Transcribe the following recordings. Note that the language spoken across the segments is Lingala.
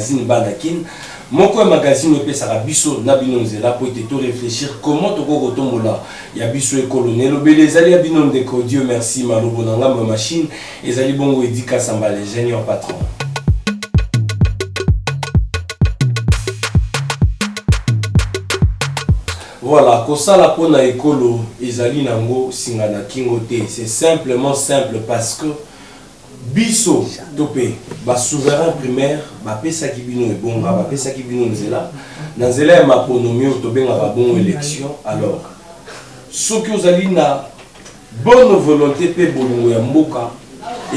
magazine Banakin. Moko magazine pe sara biso na binonzela pour te réfléchir comment to ko tombola ya biso e colonel obelezali ya binonde ko Dieu merci malobo na ngamba machine ezali bongo edika samba les génieurs patron. Voilà, kosala pona ekolo ezali nango singana kingote, c'est simplement simple parce que biso topé ba souverain primaire ba pesa kibino ebonga ba pesa kibino nzela na nzela ya maponomi otobenga ba bon élection alors soki ozali na bonne volonté pe bolongo ya mboka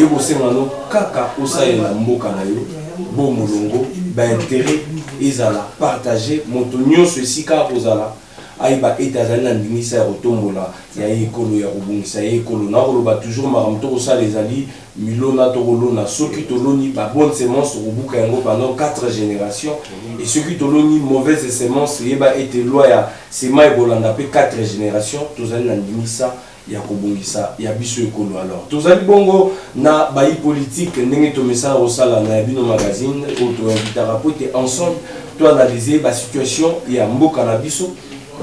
e bosenga no kaka osalela mboka na yo bon molongo ba intérêt ezala partager moto nyonso esika ozala aiba etazali na ndingisa ya kotombola ya ekolo ya kobungisa ya ekolo na koloba toujours makambo tokosala ezali milona tokolona soki toloni ba bonne semence kobuka yango pendant 4 générations et soki toloni mauvaise semence yeba ete loi ya sema ebolanda pe 4 générations tozali na ndingisa ya kobungisa ya biso ekolo alors tozali bongo na bayi politique ndenge tomesala kosala na bino magazine oyo toinvitaka po ete ensemble to analyser ba situation ya mboka na biso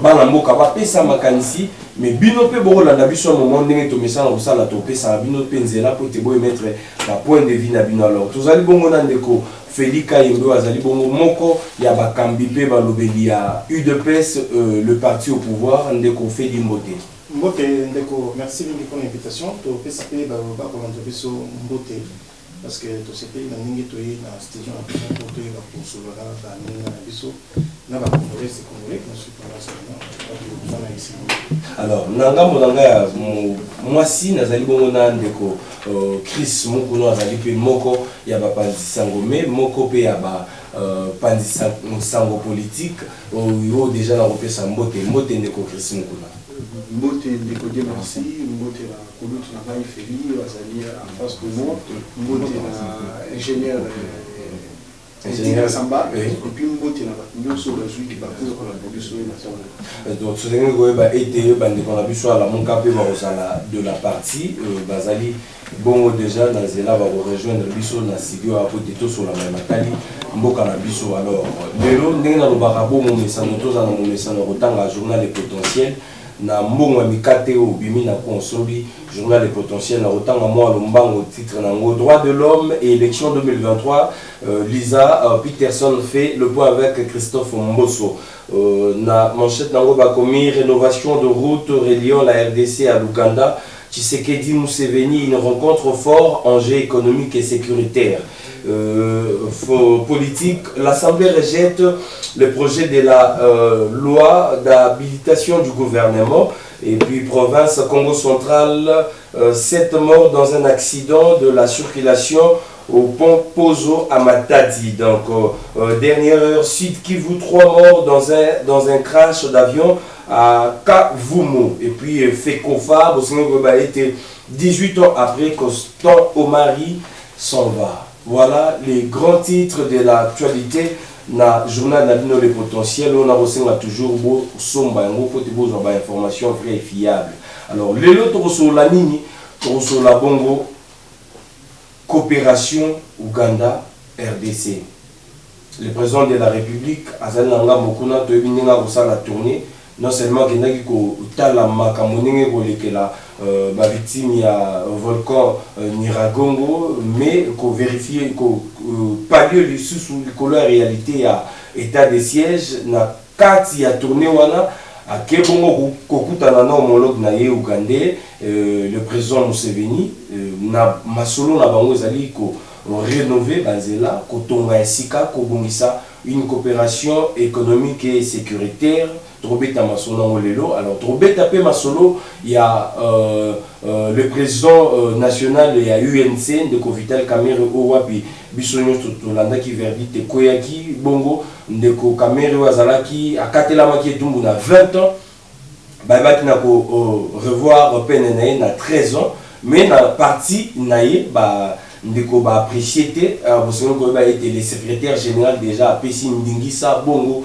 bana mboka ba pesa makanisi mais bino pe bokolanda biso moment ndenge tomesala kosala to pesa bino pe nzela po te boye mettre ba point de vue na bino alors tozali bongo na ndeko Félix Kayembe azali bongo moko ya bakambi pe balobeli ya UDPS le parti au pouvoir ndeko Félix Mbote. Mbote ndeko merci pour l'invitation to pesa pe ba kolanda biso Mbote parce que to se pays na ningi to yi na station na pour to yi ba consoler na na biso na ba congolais na alors nanga monanga ya mwasi nazali bongo na ndeko Chris Mukuno azali pe moko ya ba panzisango me moko pe ya ba panzisango politique yo déjà na repesa mbote ndeko Chris Mukuno Mbote ndeko Dieu merci mbote la kolutu na bayi Feli azali en face de moi mbote na ingénieur Samba et puis mbote na nyonso bazui ki bakoza ko la biso na sala donc ce que vous ba été bande ko na biso ala monka pe ba osala de la partie bazali bongo déjà na zela ba rejoindre biso na studio a pote to sur la matali mboka na biso alors lelo ndenge na lobaka bongo mesano to za na mesano kotanga journal et potentiel na mbongo mikate o bimi na konsobi journal des potentiels na otanga moi lombango titre nango droit de l'homme et élection 2023 Lisa Peterson fait le point avec Christophe Mbosso na manchette nango ba commis rénovation de route reliant la RDC à l'Ouganda Tshisekedi Museveni une rencontre fort enjeu économique et sécuritaire politique. L'Assemblée rejette le projet de la loi d'habilitation du gouvernement. Et puis province Congo central, 7 morts dans un accident de la circulation au pont Pozo à Matadi. Donc dernière heure, Sud Kivu, 3 morts dans un crash d'avion à Kavumu. Et puis Fekofa, 18 ans après, Constant Omari s'en va. Voilà les grands titres de l'actualité na journal Nabino le potentiel. On a reçu toujours beau somba yango pour te besoin d'informations vraies et fiables. Alors les autres sur la nini, sur la bongo coopération Ouganda RDC. Le président de la République Azananga Mokuna to ebinga ko la tournée non seulement qu'il n'a ko tala makamonenge ko lekela ba victime ya volcan Nyiragongo mais ko vérifier ko pallier le sous la réalité ya état de siège na kati ya tournée wana a kebongo kokutana na homologue na ye Ougandais le président Museveni na masolo na bango ezali ko rénover Banzela kotonga esika ko bongisa une coopération économique et sécuritaire. Trobeta Masolo Lelo. Alors Trobeta Pe Masolo, il y a le président national, il y a UNC de Kovital Kamere Owapi Bisonyo Tolanda qui verdite Koyaki Bongo Ndeko Kamere Wazalaki Akatelama qui est Dumbu na 20 ans. Babaki na ko revoir Penenae na 13 ans, mais na partie naie ba ndeko ba apprécié Bosonyo Koyba était le secrétaire général déjà à Pessi Ndingisa Bongo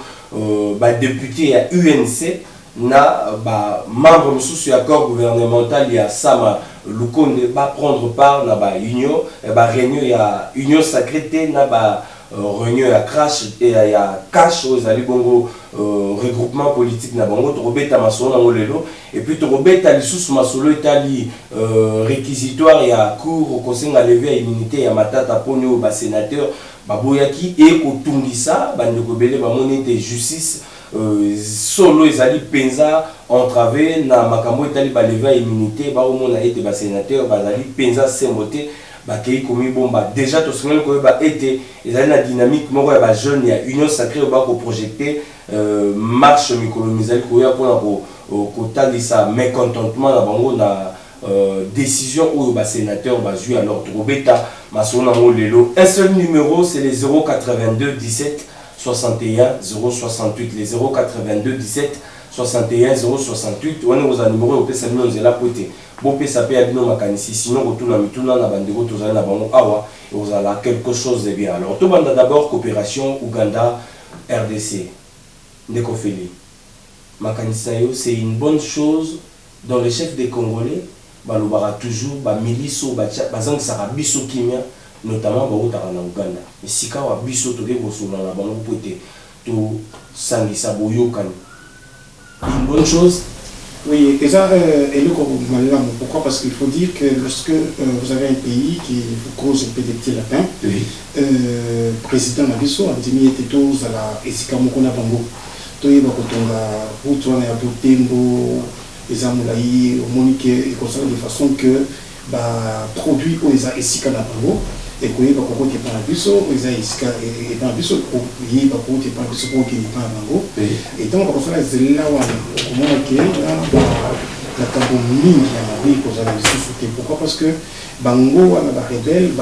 ba député à UNC na ba membre mususu ya corps gouvernemental ya Sama Lukonde ba prendre part na ba union ba réunion ya union sacrée na ba réunion à crash et à cash aux ali bongo regroupement politique na bango to robeta masolo na lelo et puis to robeta lisusu masolo etali réquisitoire ya cour au conseil à lever à immunité ya matata ponyo ba sénateur baboyaki et ko tungisa bande ko belé ba monete justice solo ezali penza entravé na makambo etali ba lever à immunité ba omona ete ba sénateur bazali penza semboté bakei komi bomba déjà to songel ko ba été ezali na dynamique moko ya ba jeune ya union sacrée ba ko projeter marche mikolo mizali ko ya pona ko talisa mécontentement na bango na décision ou ba sénateur ba jouer alors trobeta masona mo lelo un seul numéro c'est les 082 17 61 068 les 082 17 61 068 on est aux numéros au pesa bino nzela pote bo pesa pe abino makanisi sinon retourna mituna na bandeko tozala na bango awa et vous allez quelque chose de bien alors tout banda d'abord coopération Ouganda RDC ndeko feli makanisi yo c'est une bonne chose dans le chef des Congolais balobara toujours ba miliso ba bazang sara biso kimia notamment ba utaka na Uganda esika wa biso to deko sona na bango pote to sangisa boyokani une bonne chose. Oui, et ça, pourquoi? Parce qu'il faut dire que lorsque vous avez un pays qui vous cause un peu des petits lapins, oui. Président Nabiso a dit que tous à la Esikamokona Bango, Toye Bakotonga, Boutouana Yabutembo, les Amoulaï, Monique, et comme ça, de façon que produit aux Esikana Bango. Et que les gens qui parlent plus, ils et dans plus, ils parlent plus, qui parlent bango. Et donc, on va faire là où on qui est là, la tabomine qui a vie pour la société. Pourquoi? Parce que bango, on a la rebelle,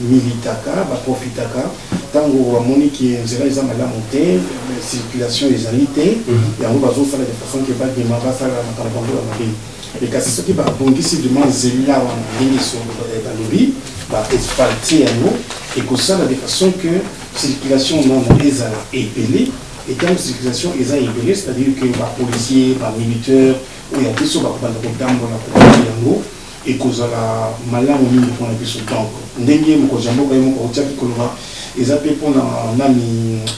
militaka, profitaka, tant qu'on a qui est là, ils ont la montée, la circulation des alités, et on va faire de façon que va démarrer ça là, dans le bango la vie. Et quand c'est ce qui va bondir, c'est vraiment zéla ou en ligne sur le lobby, va asphalter à nous, et que ça, de façon que circulation non est épelée, et quand circulation est épelée, c'est-à-dire que les policiers, les militaires, ou il y a des choses qui vont et que ça la malin au milieu pour la personne. Donc, n'engagez mon cojambo, mon cojambo qui colora, ils appellent pour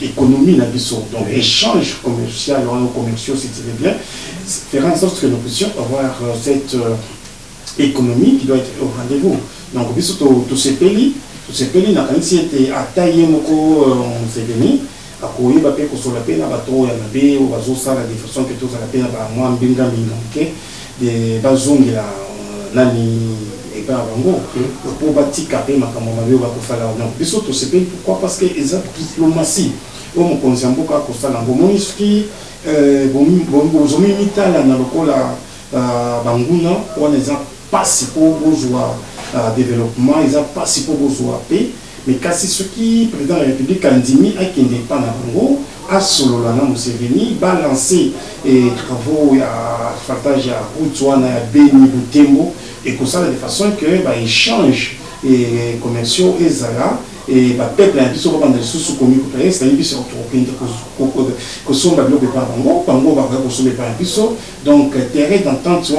l'économie la personne. Donc, échange commercial, commerciaux, c'est bien. Faire en sorte que nous puissions avoir cette économie qui doit être au rendez-vous. Donc, tous ces pays, n'a pas été à tailler mon Museveni, à courir, à payer sur la peine, à bateau, à la baie, ou à Zosa, de façon que tous à la peine, à moi, Binga, des bazons, nani et pas bango pour bâtir capé ma camarade va faire là non biso tous ces pays pourquoi parce que ils ont diplomatie au mon conscient beaucoup à costa lango moniski bon zomi mitala na lokola banguna on les a pas si pour bourgeois développement ils ont pas si pour bourgeois paix mais kasi ce qui président de la République Andimi a qui n'est pas na bango à solo la Museveni balancer et travaux à partage à Boutouana à Beni Butembo et que ça de façon que échange et commerciaux et zala et peuple un peu sur le sous commis c'est un peu sur que sont bloqués par bango va consommer par un peu donc terrain d'entente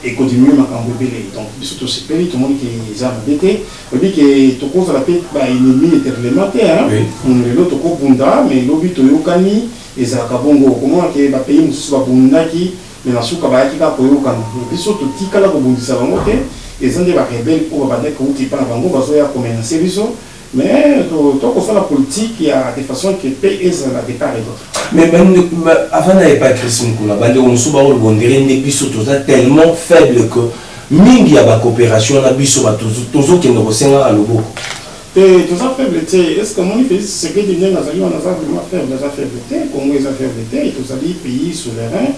et continuer ma cambobélé donc surtout ces pays tout le monde qui a bêté et puis que tout cause la paix ennemi élémentaire l'autre bunda mais l'obi toyokani et ça kabongo comment que ba pays mususu ba bundaki mais na suka ba yakika koyokana biso to tikala ko bundisa bango te et ça des ba rebelle ko ba bandeka uti pa bango bazoya commencer biso mais to ko la politique il y a des façons que paix est la départ et d'autres mais avant n'avait pas Christine Kula bande on suba o bondere ne biso to tellement faible que mingi ya ba coopération na biso ba tozo ke no senga a loboko et tout ça faiblité est-ce que mon fait ce que devient dans on a vraiment faible des faiblité comme les faiblité et tout ça dit pays souverain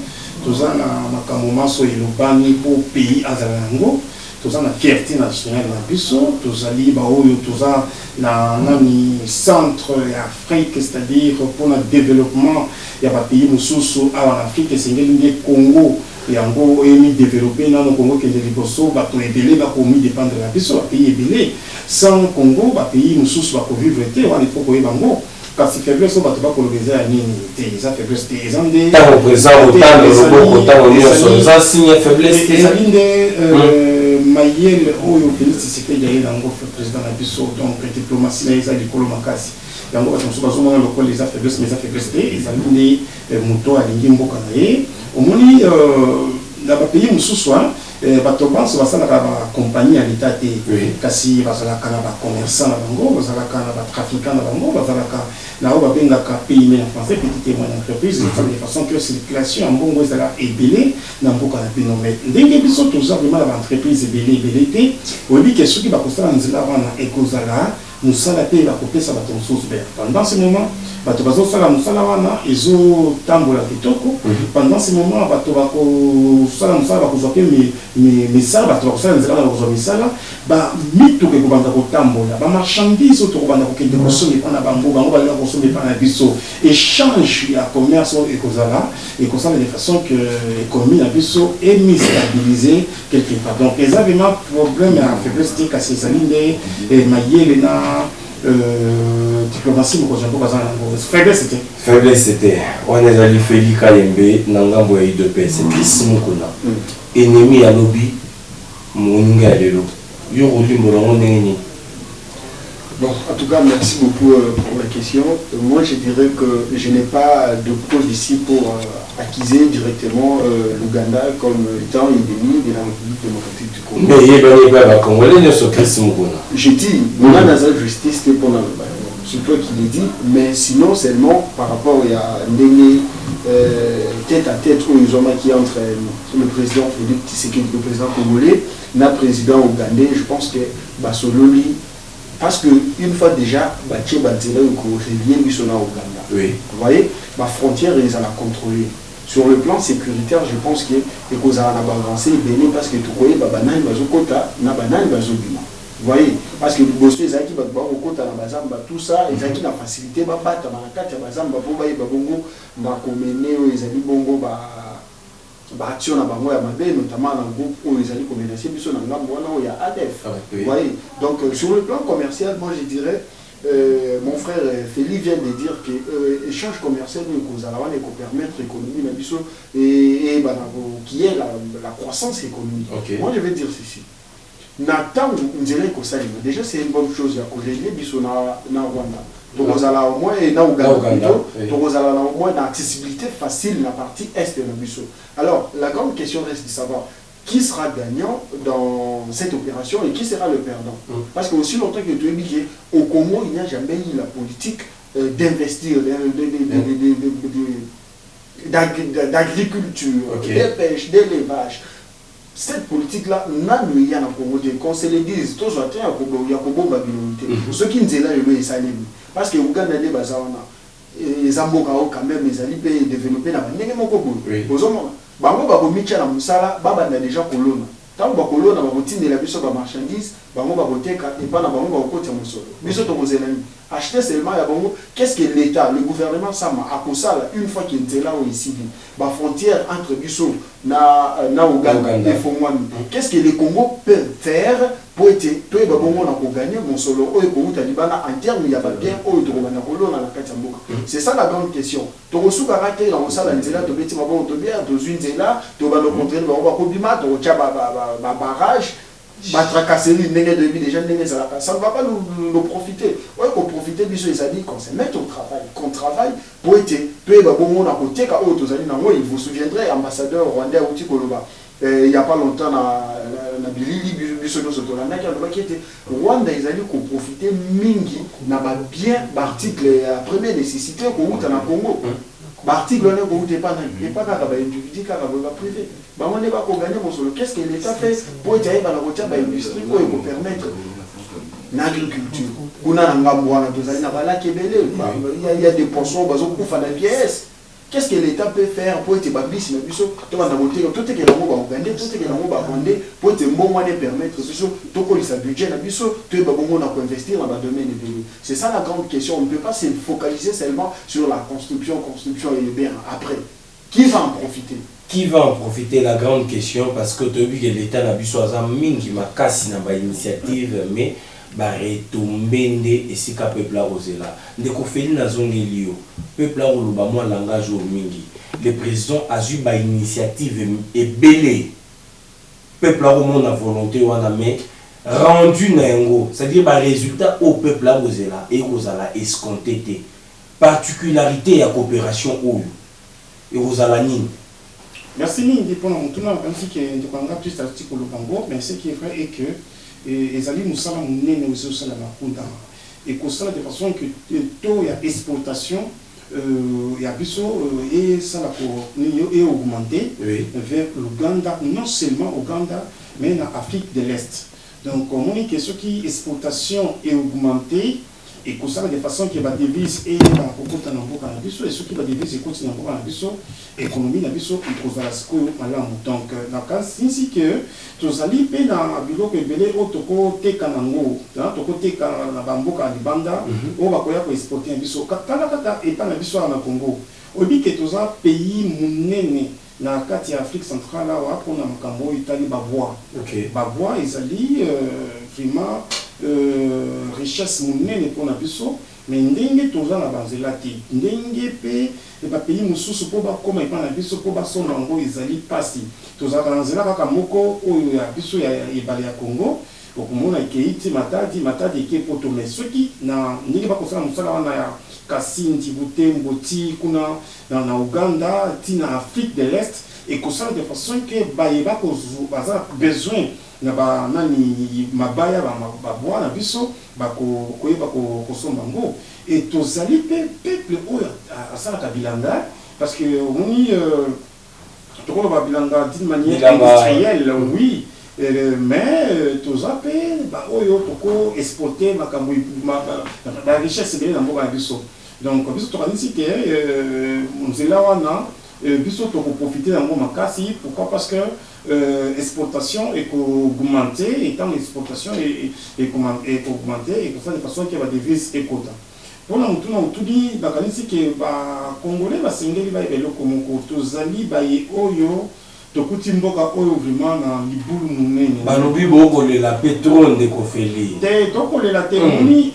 tout ça na makamoma so ilobani pour pays azalango tout ça na fierté nationale na biso tout ça li ba oyo tout ça na nani centre Afrique c'est-à-dire pour le développement il y a pas pays mususu en Afrique c'est ngeli Congo yango emi développer na Congo que de liboso ba to ebele ba ko mi dépendre la biso pays ebele sans Congo ba pays mususu ba ko vivre té on il faut ko bango parce que faiblesse on va te pas coloniser à nini té ça faiblesse té ezande tant au présent autant de loboko tant au nyonso ça signe faiblesse té Mayel oyo Félix Tshisekedi ya yango président na biso donc diplomatie na eza likolo makasi yango bato mosusu bazomona lokola eza faiblesse mais eza faiblesse te ezali nde moto alingi mboka na ye omoni na bapays mosusu bato banso basalaka bacompagnie ya leta te kasi bazalaka na bacommerçant na bango bazalaka na batrafiquant na bango bazalaka na oyo babengaka PME en français petite et moyenne entreprise de façon que circulation ya mbongo ezala ebele na mboka na bino mais ndenge biso toza vraiment na baentreprise ebele te oyebi ke soki bakosala nzela wana ekozala mosala mpe bakopesa bato mosusu be pendant ce moment bato bazosala mosala wana ezotambola kitoko pendant ce moment bato bakosala mosala bakozwa mpe misala bato bakosala nzela wana bakozwa misala bamituka ekobanda kotambola bamarchandise oyo tokobanda kokende kosomba epa na bango bango balinga kosomba epa na biso échange ya commerce oyo ekosala de façon que économie na biso emistabilise quelque part donc eza vraiment problème ya faiblesse te kasi ezali nde mayele na diplomatie mokonzi yango baza nango faiblesse te faiblesse te wana ezali Feli Kalembe na ngambo ya UDPS Chris Mukuna ennemi ya lobi moninga ya lelo yo kolimbo nango ndenge nini? Bon, en tout cas, merci beaucoup pour la question. Moi, je dirais que je n'ai pas de cause ici pour accuser directement l'Ouganda comme étant ennemi de la République démocratique du Congo. Mais il y a un Congolais qui sont Chris Mukuna. Je dis, on a la justice, c'est pour c'est toi qui l'as dit, mais sinon seulement par rapport à des tête à tête où ils ont maquillé entre le président Félix Tshisekedi, le président congolais, et le président ougandais, je pense que Basololi. Parce qu'une fois déjà, Baché Batzela ou Korélien Bissona Ouganda. Oui. Vous voyez, ma frontière, ils ont la contrôler. Sur le plan sécuritaire, je pense que les causes ont avancé parce que tout le monde a bazokota, na banane bazobima. Vous voyez, parce que les bosses, ils ont bakota na bazamba, tout ça, ils ont la facilité, babata, manakati, bazamba, bobaye, babongo, na komene, ils ont bongo, action na bango ya mabe notamment dans le groupe où ils allaient communiquer biso na ngambo wana ya ADF. Vous voyez, donc sur le plan commercial, moi je dirais mon frère Félix vient de dire que échange commercial nous kozala wana ko permettre l'économie na biso et qui est la croissance économique. Moi je vais dire ceci. Natang nzela ko salima déjà c'est une bonne chose ya ko régler biso na Rwanda. Tokozala au moins na Ouganda, tokozala au moins dans accessibilité facile la partie est de Nabiso. Alors la grande question reste de savoir qui sera gagnant dans cette opération et qui sera le perdant. Parce que aussi longtemps que tu es dit au Congo il n'y a jamais eu la politique d'investir d'agriculture, de pêche, d'élevage. Cette politique-là, nous y a en Congo, qu'on se le dise, tous les gens qui ont ceux qui nous disent là, ils sont parce que Ouganda est bazawana, les Zamboka quand même, les alliés développés dans le Congo. Bango bakomicha na musala, baba na déjà kolona. Tant bakolona bakotinde la biso ba marchandise, bango bakoteka et pas na bango bakotya musolo. Biso tokozelani. Acheter seulement ya bango, qu'est-ce que l'État, le gouvernement sama akosala une fois qu'il est là au ici, ba frontière entre biso na Ouganda et Fongwami. Qu'est-ce que les Congo peuvent faire pour être toi babongo na ko gagner mon solo o ko uta libana en termes ya ba bien o to na kolona na kati mboka. C'est ça la grande question. To kosuka raté dans sala nzela to beti mabongo to bien to zwinzela to ba le contraire ba ko bima to cha ba barrage. Ça ne va pas nous profiter. Ouais, qu'on profiter de ce qu'ils qu'on se mette au travail, qu'on travaille pour être. Il vous souviendrez, ambassadeur rwandais Outi Koloba, il n'y a pas longtemps, na Bilili, qui était Rwanda, ils allaient profiter mingi, n'a bien l'article première nécessité qu'on a dans Congo. L'article on est pas individu car privé. On n'est pas pour gagner mon solo. Qu'est-ce que l'État fait pour être dans la routière l'industrie pour permettre l'agriculture? On a un gambois, il y a des poissons, il y a des pièces. Qu'est-ce que l'État peut faire pour être babis, mais tout est que l'on va organiser, tout est que l'on va vendre pour être bon moyen permettre tout que ça budget, tout est bon pour investir dans le domaine de l'eau. C'est ça la grande question. On ne peut pas se focaliser seulement sur la construction et bien après. Qui va en profiter? Qui va en profiter? La grande question, parce que tu as vu que l'État n'a pas besoin de ma casse dans l'initiative, mais retomber et si ka peuple la rosela ndeko feli na zongelio peuple la oloba moi langage au mingi le président a eu ba initiative et belé peuple la monde a volonté wana mais rendu nango, c'est-à-dire le résultat au peuple là vous êtes là et vous allez escompter particularité à coopération ou et vous allez nini. Merci Mingi pour nous tourner même si que nous avons plus d'articles au Bango, mais ce qui est vrai est que les alliés nous savons nous aussi au sein de la et que ça de façon que taux et exportation il y a et ça est augmenté vers l'Ouganda, non seulement Ouganda, mais en Afrique de l'Est. Donc, on dit que ce qui exportation est augmenté et que ça de façon que la devise est dans le cannabis et ce qui va devise est continue dans le cannabis, l'économie cannabis et cause la scope malam. Donc, dans le cas ainsi que tous allez payer dans le bureau que belé au toko te kanango, dans toko te kanana bamboka libanda, au bakoya pour exporter un biso. Kata et pas un biso en Congo. On dit que tous a pays munene na kati ya Afrique centrale là pour na makambo Italie babois. OK. Babois ezali vraiment richesse munene pour na biso mais ndenge toza na banzela te ndenge pe ba pays mususu po ba koma ipana biso po ba sona ngo ezali pasi toza na nzela kaka moko oyo ya biso ya ebale ya Congo okomona keiti matadi ke poto mais soki na ndenge ba kosala musala wana ya Kasindi Butembo ti kuna na Uganda ti na Afrique de l'Est et que ça de façon que baïba kozu baza besoin na ba nani mabaya ba bois na biso ba ko koyeba ko somba ngo et tozali peuple oyo asala ka bilanga parce que on y to ba bilanga d'une manière industrielle oui mais tozape ba oyo toko exporter makambo ba richesse de na mboka na biso donc biso tokanisi ke nzela wana biso toko profiter yango makasi pourquoi parce que exportation et augmenter étant l'exportation et augmenter et pour ça de façon que va devise écota pour la mutuna utudi bakanisi ke ba congolais ba sengeli ba eloko moko tozali ba oyo tokuti mboka oyo vraiment na libulu munene balobi boko le la pétrole de kofeli te toko le la te omoni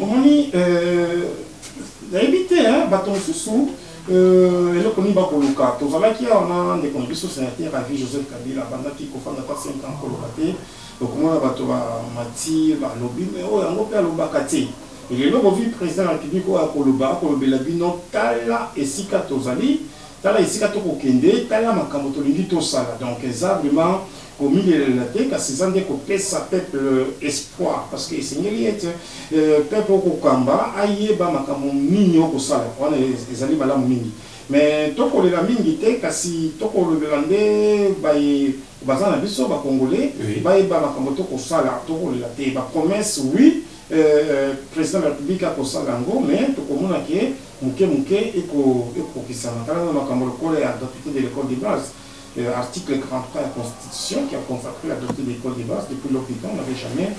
éviter hein baton susu eloko ni bakoluka tozalaki on a des conditions sanitaires avec Joseph Kabila bandaki kofanda pa 5 ans koloka te okomona bato ba mati ba lobi mais oyo yango pe alobaka te et le revu président de la République oyo akoloba kolobela bino tala esika tozali tala esika tokokende tala makambo tolingi tosala donc eza vraiment comme il est la tête, c'est un des copains ça peuple espoir parce que c'est n'y est peuple au Kamba aïe ba makambo mini au Kosala on les alliés bala mini mais toko le la mini te kasi toko le belande baï bazana biso ba congolais baï ba makambo toko sala toko le la te ba promesse oui président de la République a Kosala ngo mais toko mona ke muke eko kisana kala makambo le à l'autorité de l'école de base. Article 43 de la Constitution qui a consacré la doctrine de l'école de base depuis l'hôpital, on n'avait jamais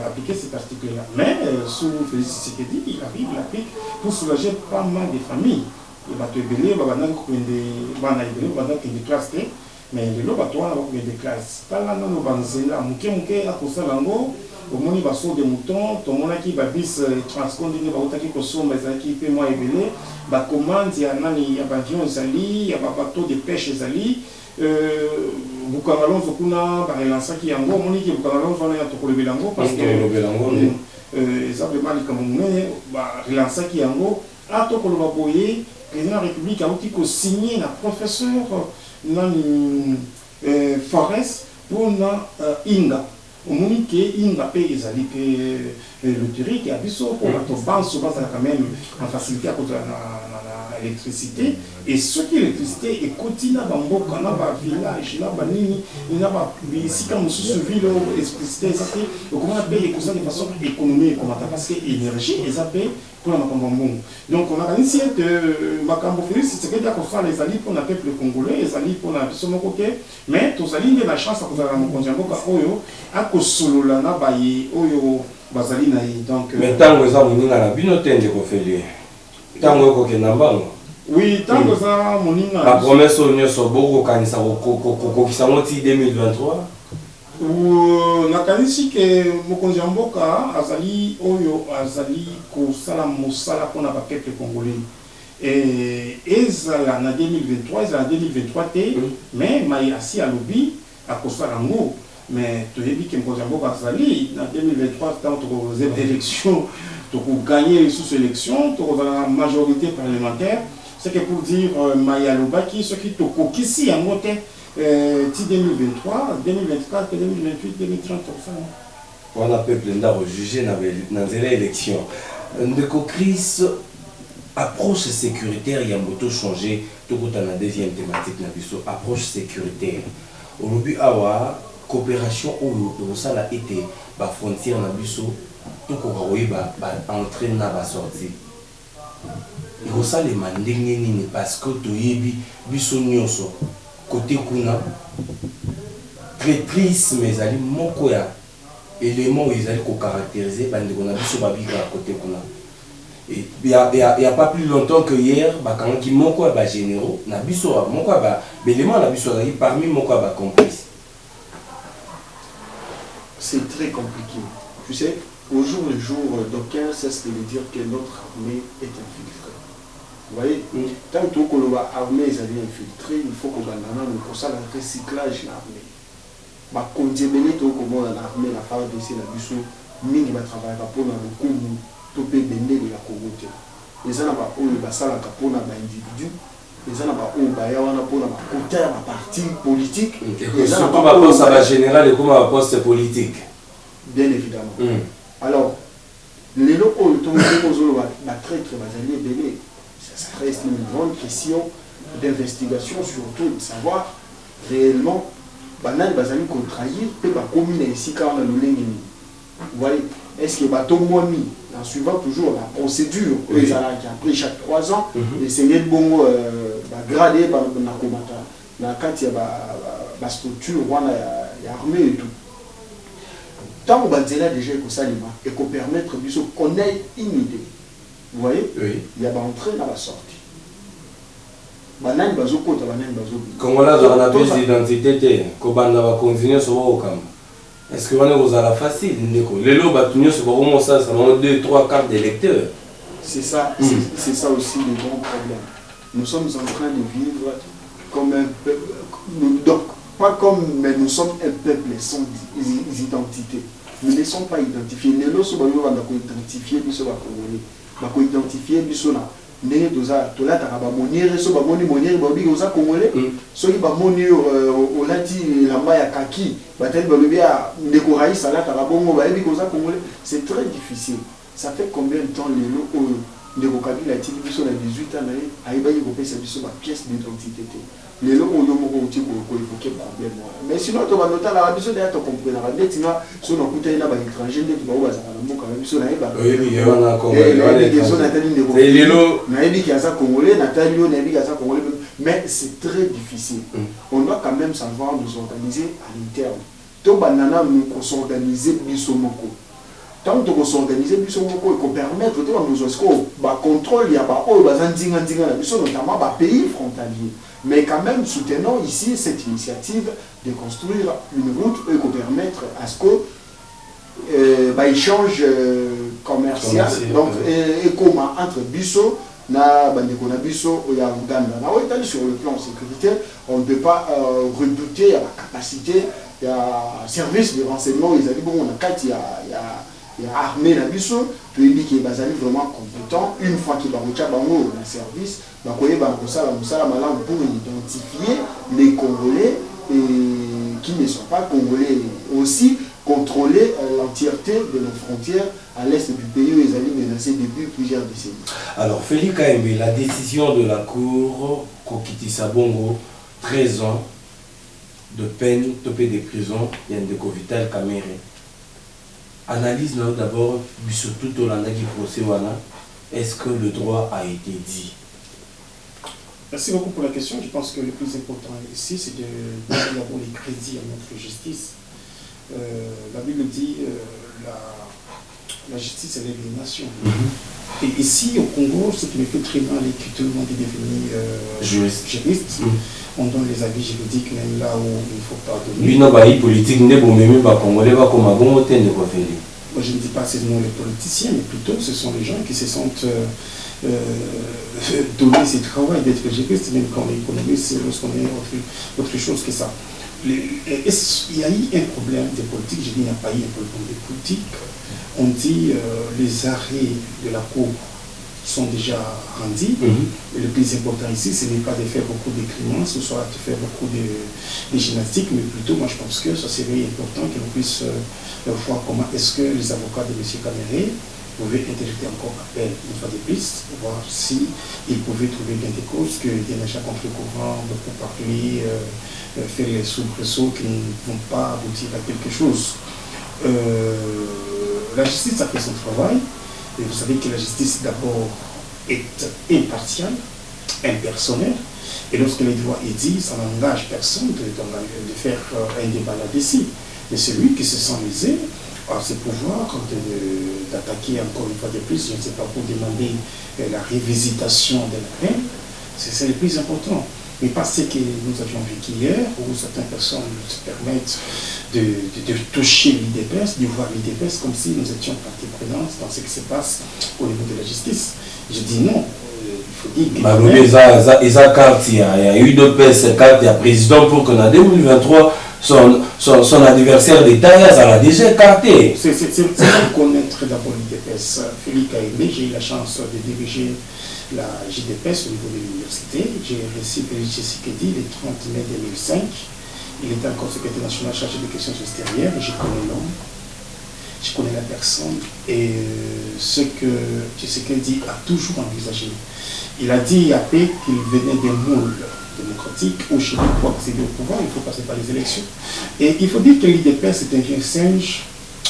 appliqué cet article-là. Mais sous Félix Tshisekedi, il arrive, il applique pour soulager pas mal de familles. Il va te béler, il va des classes, mais le lot va des classes. Pas là, non, banzela, muke, à cause de l'ango, au moment où il va sauter des moutons, tout le monde qui va bis transconder, il va otaki kosomba, qui fait moins évelé, va commande, il y a avion zali, il y a bateau de pêche zali. Bukangalon Zokuna, par exemple, qui est en gros, Monique, Bukangalon, on a tout le bélango, parce que exactement, comme on est, relancer qui est en gros, à tout le baboyer, le président de la République a aussi signé un professeur Forest pour Inga. Au moment où Inga paye les alliés, le territoire qui a vu ça, pour la banque, souvent, ça a quand même en facilité à cause de l'électricité. Et ce qui est l'électricité, et continue à Bamboka, dans le village, dans le Nini, ici, quand on se souvient de l'électricité, comment on paye de façon économique, parce que l'énergie, ils appellent pour la Macambambon. Donc, on a organisé de Macambo Félix, c'est ce qu'il y a pour faire les alliés pour le peuple congolais, les alliés pour la personne côté, mais tous alliés de la chance à cause de la Macambamboka, Oyo, à cause de la Nabaye, Oyo, Bazalina. Donc, mais tant que ça, on a la binotaine de Kofeli. Tant que Nambango. Oui, tant que ça, mon ina. La promesse au Nyo Soboko, Kanisa Kokisamoti 2023. Ou nakanisi que Mokonzi Mboka azali oyo azali ko sala mosala pona ba peuple congolais. Et ezala na 2023, ezala 2023 te, mais mai asi alobi a kosala ngo Mais tu as dit que Mkozambo Barzali, en 2023, quand tu as des élections, tu as gagné sous élection, tu as la majorité parlementaire. C'est que pour dire Maya Lobaki, ce qui te ici en moté 2023, 2024, 2028, 2030, on a peuple jugé dans les élections. Ndeko Chris, approche sécuritaire, il y a moto changé, tout dans la deuxième thématique, approche sécuritaire. Aujourd'hui, awa coopération où ça a été, la frontière na biso, tout entrer na ba sortie. Il ça les mandengeni parce que to yebi biso nyonso côté kuna traîtrise mais ali moko ya élément ils allaient caractériser bande qu'on a biso babika côté kuna. Et il y a pas plus longtemps que hier quand qui moko ba généraux na biso moko ba élément na biso parmi moko ba complice. C'est très compliqué. Tu sais, au jour le jour, d'aucuns cessent de me dire que notre armée est infiltrée. Vous voyez, tant que l'armée est infiltrée, il faut qu'on ait pour ça le recyclage de l'armée. Ma condamné comment l'armée, la FARDC, la BUSO, mingi va travailler pour le coup, topé bende de la communauté. Les gens n'ont pas eu la salle pour l'individu. Les gens n'ont pas eu la parti politique. Les gens n'ont pas poste à la générale et comme à poste politique. Bien évidemment. Alors, les locaux, la traître, ça reste une grande question d'investigation, surtout de savoir réellement, banal bazali qu'on trahir, peut pas commune ici quand on a le. Vous voyez, est-ce que bateau moni, en suivant toujours la procédure, qui a pris chaque 3 ans, et c'est le bon gradé par la comata, dans il y a la structure, il y a armée et tout. Tant qu'on va déjà que ça et qu'on permettre qu'on ait une idée. Vous voyez, il y a l'entrée dans la sortie. Comme là, on a plus d'identité, qu'on va continuer sur le camp. Est-ce que vous avez facile? Les lots battus sur vraiment ça, ça manque 2-3 cartes d'électeurs. C'est ça, c'est ça aussi le grand problème. Nous sommes en train de vivre comme un peuple, donc pas comme, mais nous sommes un peuple sans identité. Nous ne sommes pas identifiés. Les lots sont identifiés, nous sommes congolais. Identifier, nous sommes ndenge tola takaba moniere so ba moni moniere ba bi oza congolais so ki ba moni olati lamba ya kaki batali ba bia ndeko raïs ala takabongo ba bi oza congolais. C'est très difficile. Ça fait combien de temps les lots ndeko kabila ti biso na 18 ans na aiba yi ko pesa biso ba pièce d'identité. Les lots on moko ti ko évoquer problème. Mais sinon to ba nota la biso derrière to comprendre la netina so na kuta ina ba étranger ndeko ba oza na mboka na biso na aiba. Oui, on a compris. Les lots mais c'est très difficile. On doit quand même savoir nous organiser à l'interne. Tout banana nous s'organiser bisomoko. Tant que s'organiser bisomoko et qu'on permettre de nous contrôle il y a pas notamment pays frontaliers. Mais quand même soutenons ici cette initiative de construire une route et qu'on permettre à ce que échange commercial donc et comment entre biso na bandeko na biso ya Uganda na Italie sur le plan sécuritaire on ne peut pas redouter la capacité il y a service de renseignement ils avaient bon on a quatre il y a armée na biso puis qui est basali vraiment compétent une fois qu'il va recha bango na service ba koye ba ko sala musala malam pour identifier les Congolais et qui ne sont pas Congolais aussi contrôler l'entièreté de nos frontières à l'est du pays où ils allaient menacer depuis plusieurs décennies. Alors, Félix Kaembe, la décision de la Cour, Kokitisa Bongo, 13 ans de peine, topé de prison, il y a un déco vital caméré. Analyse d'abord, surtout au Landaki procès, est-ce que le droit a été dit? Merci beaucoup pour la question. Je pense que le plus important ici, c'est de donner d'abord les crédits à notre justice. La Bible dit la justice élève les nations. Et ici au Congo, ce qui me fait très mal et qui tout le monde est devenu juriste. On donne les avis juridiques même là où il ne faut pas donner. Lui, non, politique, ne bon même pas congolais, pas comme un bon hôtel, ne pas faire. Moi, je ne dis pas seulement les politiciens, mais plutôt ce sont les gens qui se sentent donner ce travail d'être juriste, même quand on est économiste, lorsqu'on est autre chose que ça. Il y a eu un problème de politique, je dis il n'y a pas eu un problème de politique. On dit les arrêts de la Cour sont déjà rendus. Le plus important ici, ce n'est pas de faire beaucoup de clémence, soit de faire beaucoup de gymnastique, mais plutôt, moi je pense que ça serait important que l'on puisse voir comment est-ce que les avocats de M. Caméré pouvaient interjeter encore appel une fois de plus, pour voir si ils pouvaient trouver gain de cause, qu'il y a déjà contre-courant, beaucoup parler, faire les soubresauts qui ne vont pas aboutir à quelque chose. La justice a fait son travail, et vous savez que la justice d'abord est impartiale, impersonnelle, et lorsque le droit est dit, ça n'engage personne de faire un débat là-dessus. Mais celui qui se sent lésé, a ce pouvoir d'attaquer encore une fois de plus, je ne sais pas, pour demander la révisitation de la peine, c'est le plus important. Mais parce que nous avions vécu hier, où certaines personnes se permettent de toucher l'IDPS, de voir l'IDPS comme si nous étions partie prenante dans ce qui se passe au niveau de la justice. Je dis non. Il faut dire que... Il y a eu d'IDPS, carte de président pour qu'en 2023, son adversaire d'État, ça l'a déjà écarté. C'est reconnaître d'abord l'IDPS. Félix Kaïmé, j'ai eu la chance de diriger la JDPS au niveau de l'université. J'ai reçu Félix Tshisekedi le 30 mai 2005. Il était encore secrétaire national chargé des questions extérieures. Je connais l'homme, je connais la personne et ce que Tshisekedi a toujours envisagé. Il a dit à paix qu'il venait des moules démocratiques où chez lui, pour accéder au pouvoir, il faut passer par les élections. Et il faut dire que l'IDPS est un vieux singe,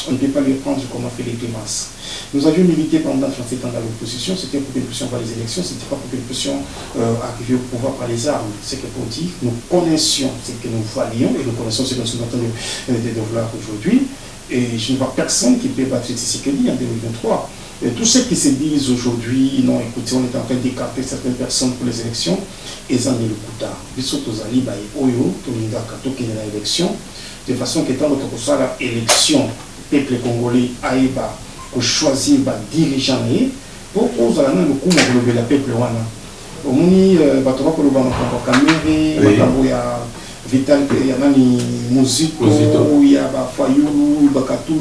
on ne peut pas le prendre comme a fait les Clémences. Nous avions milité pendant 37 ans dans l'opposition, c'était pour que nous puissions voir les élections, c'était pas pour que nous puissions arriver au pouvoir par les armes. C'est que pour dire, nous connaissions ce que nous valions et nous connaissons ce que nous sommes en train de voir aujourd'hui. Et je ne vois personne qui peut battre Tshisekedi en 2023. Et tous ceux qui se disent aujourd'hui, non, écoutez, on est en train d'écarter certaines personnes pour les élections, et ça n'est le coup tard. Bisoto Zali, Oyo, Tolinga Kato, qui est dans l'élection, de façon que tant que la élection, le peuple congolais aïba, pour choisir les dirigeants, pour cause à le coup, on le peuple wana. Au moni, Batoba Koloba, Kamere, Bataboya, Vital, il y a une musique, il y a Fayou, Bakatou,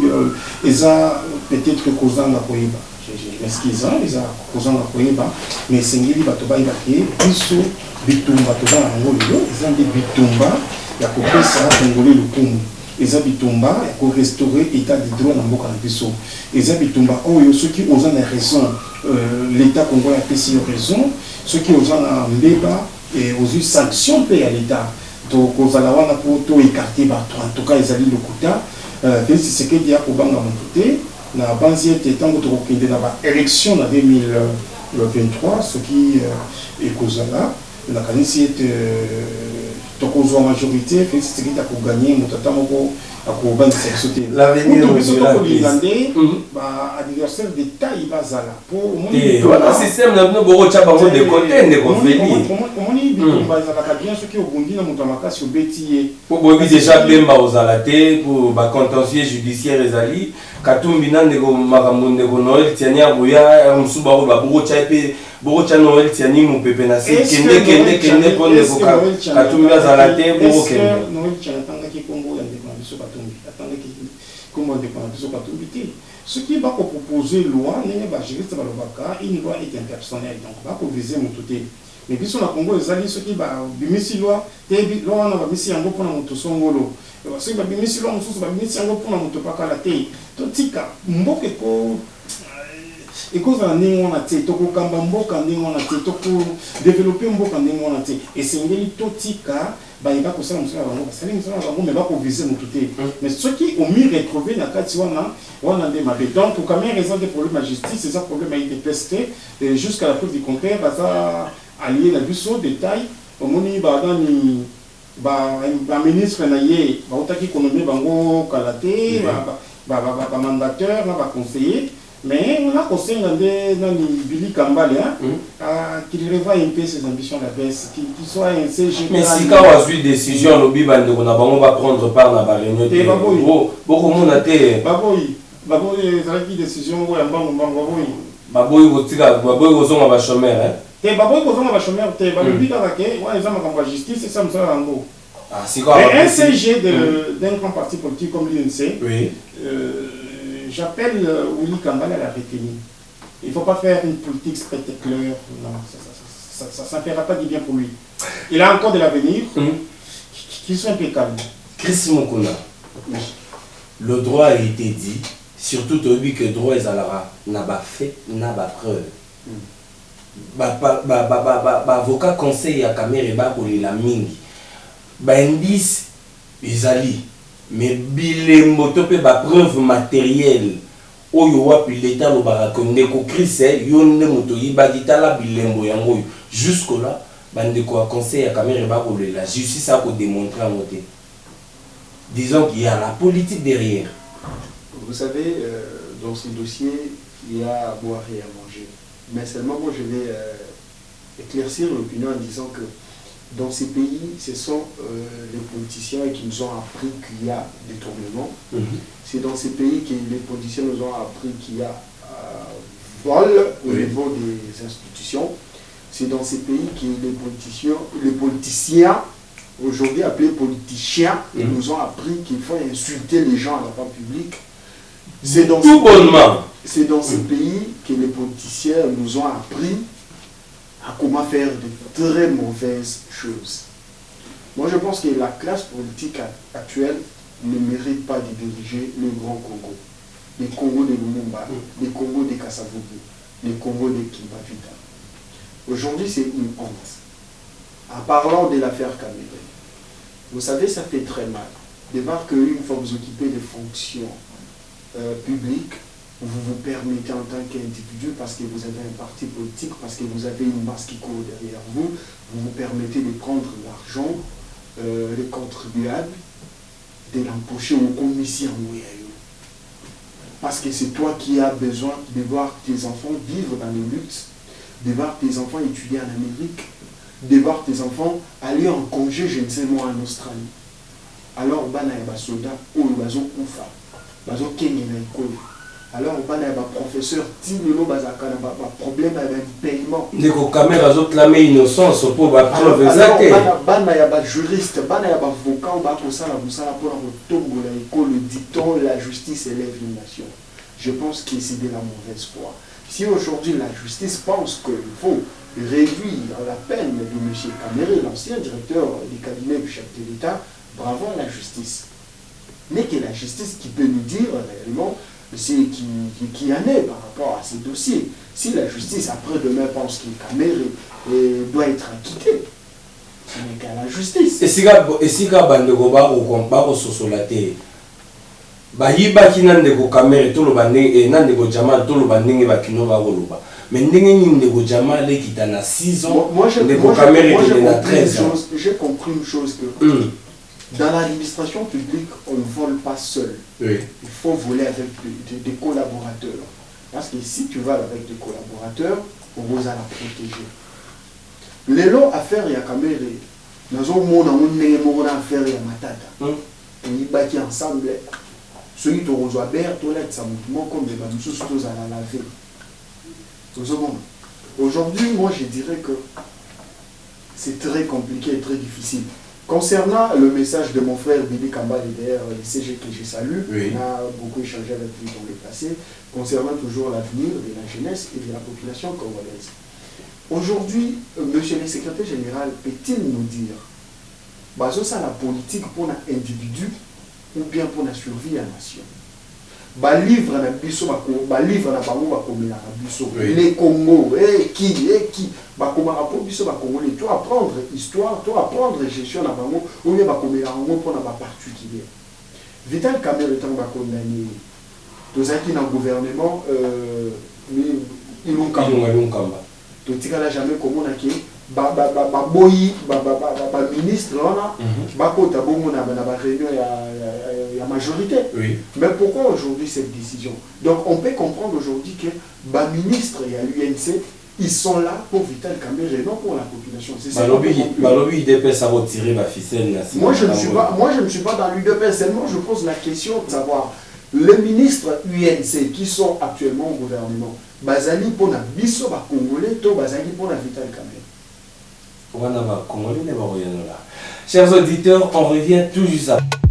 Eza peut-être causant la Koiba. Je m'excuse, ils ont causant la Koiba, mais c'est une Batoba, il y a Bisso, Bitumba, Toba, Angolo, ils ont des Bitumba, il y a coupé ça, Angolé le Koum. Ils ont Bitumba, il y a restaurer l'état de droit dans le Boka Bisso. Ils ont Bitumba, ceux qui ont raison, l'État congolais a fait raison, ceux qui ont débat et ont eu sanction à l'État. Donc, aux Alawana pour tout écarter, en tout cas, ils allaient le Kouta. C'est ce qu'il y a pour Banga Montoté. Dans la banzier, il y a une élection en 2023, ce qui est causé là. La Kanisi est en majorité, c'est ce qui a gagné, l'avenir adversaire de taille bazala pour le système n'a pas beaucoup de côté de conflit bien ce qui au Bundi na mutamaka beti pour déjà bemba aux alaté pour contentieux judiciaire ezali katumbi nande ko makamunde ko Noël tiania boya musuba ko baboko chape boko cha Noël tiani mu pepe na se kende ponde ko katumbi azalaté boko kende Noël tanga ki Congo ya ndeko biso katumbi atanga ki Congo ndeko biso katumbi te ce qui va proposer loi n'est pas juriste ba lobaka une loi est impersonnelle donc va ko viser mututé mais biso na Congo ezali ce qui va bimisi loi te loi na ba bimisi yango pona mutu songolo ce ba bimisi loi mususu ba bimisi yango pona mutu pakala te to tika mboke ko ekozala ndenge wana te tokokamba mboka ndenge wana te tokodevelope mboka ndenge wana te esengeli totika bayeba kosala mosala na bango basali mosala na bango me bakovise motu te mais soki omi retrouve na kati wana nde mabe donc okamere eza nde problème ya justice eza problème ya idps te jusqu'à la preuve du contraire baza allié na biso détail omoni badani baministre na ye bautaki économie bango kala te bamandateur na baconseiller mais on a conseillé dans Billy Kambale qu'il revoie un peu ses ambitions à la baisse, qu'il soit un CG. Mais si quand on a eu décision, le Biban on va prendre part dans la réunion. Beaucoup de monde a été. Baboy, ça a été décision où il y a un Baboy ozonga ba chômeur hein. Te baboy kozonga ba chômeur te balobi kaka ke wana eza makambo ya justice esa mosala yango. Ah c'est quoi? Mais un CG d'un grand parti politique comme l'UNC, oui. J'appelle Willy Kambala à la retenue. Il ne faut pas faire une politique spectaculaire. Non, ça ne fera pas du bien pour lui. Il a encore de l'avenir qui sont impeccables. Chris Mokuna, le droit a été dit, surtout au but que le droit est à la n'a pas fait, n'a pas preuve. Avocat conseil à caméra pour les mingi. Indice, Izali. Mais bilembo tope ba preuve matérielle oyo wapi l'état lo barakonde ko crise yonde moto yibagita la bilembo yango jusque là bande ko conseil à caméra ba ko la justice a ko démontrer en côté. Disons qu'il y a la politique derrière. Vous savez, dans ce dossier il y a à boire et à manger, mais seulement moi je vais éclaircir l'opinion en disant que dans ces pays, ce sont les politiciens qui nous ont appris qu'il y a des tournements. C'est dans ces pays que les politiciens nous ont appris qu'il y a vol au niveau des institutions. C'est dans ces pays que les politiciens aujourd'hui appelés politiciens, nous ont appris qu'il faut insulter les gens à la voie publique. C'est dans ces pays que les politiciens nous ont appris à comment faire de très mauvaises choses. Moi, je pense que la classe politique actuelle ne mérite pas de diriger le Grand Congo. Les Congos de Lumumba, les Congos de Kasavubu, les Congos de Kimbavita. Aujourd'hui, c'est une honte. En parlant de l'affaire Kamere, vous savez, ça fait très mal de voir qu'une fois que vous occupez des fonctions publiques, vous vous permettez en tant qu'individu, parce que vous avez un parti politique, parce que vous avez une masse qui court derrière vous, vous vous permettez de prendre l'argent des contribuables, de l'empocher au commissaire. Parce que c'est toi qui as besoin de voir tes enfants vivre dans le luxe, de voir tes enfants étudier en Amérique, de voir tes enfants aller en congé, je ne sais moi, en Australie. Alors, bana ya soda ou bazo kufa, bazo kengi na ikolo. Alors, on a un professeur, si nous avons un problème avec le paiement. Les caméras ont clamé innocence pour la preuve exacte. Il y a des juristes, il y a des avocats, pour le dicton, la justice élève une nation. Je pense que c'est de la mauvaise foi. Si aujourd'hui la justice pense qu'il faut réduire la peine de M. Kamere, l'ancien directeur du cabinet du chef de l'État, bravo à la justice. Mais que la justice qui peut nous dire réellement c'est qui en est par rapport à ces dossiers. Si la justice après-demain pense que Kamere doit être acquitté, ce n'est qu'à la justice. Et si Bandeko Baro compare sur la terre, Bahiba qui n'a pas Kamere, tout le bandé, et n'a pas Jamal, tout le bandé, Bakino Baroloba. Mais Ndenge Jamal qui a 6 ans, moi j'ai compris une chose que. Dans l'administration publique, on ne vole pas seul. Oui. Il faut voler avec des collaborateurs. Parce que si tu vas avec des collaborateurs, on vous a la protéger. Les lots affaires il y a Kamere, nous avons affaire il y a Matata. On y bâtit ensemble. Ceux qui ont besoin d'air, ça mouvement comme des banous tous à la laver. Aujourd'hui, moi je dirais que c'est très compliqué et très difficile. Concernant le message de mon frère Billy Kamba, d'ailleurs, le CG que je salue, on a beaucoup échangé avec lui dans le passé, concernant toujours l'avenir de la jeunesse et de la population congolaise. Aujourd'hui, monsieur le secrétaire général, peut-il nous dire, ça la politique pour l'individu ou bien pour la survie de la nation? Livre na biso livre na bango bakomela na biso les Congo qui bakoma pour biso bakongolais to apprendre histoire to apprendre gestion na bango ou bien bakomela bango pour na ba particulier. Vital Kamere tant ba condamné tozaki na gouvernement Ilunga to tikala jamais komona ki boyi ministre là bakota bongo na ba réunion ya majorité. Mais pourquoi aujourd'hui cette décision? Donc on peut comprendre aujourd'hui que ministre et à l'UNC ils sont là pour Vital Kamere et non pour la population. C'est ça. Moi je ne suis pas dans l'UDPS seulement, je pose la question de savoir les ministres UNC qui sont actuellement au gouvernement, bazali mpona biso bacongolais to bazali mpona Vital Kamerhe. Wana ba Congolais ne ba royanola. Chers auditeurs, on revient tout juste après.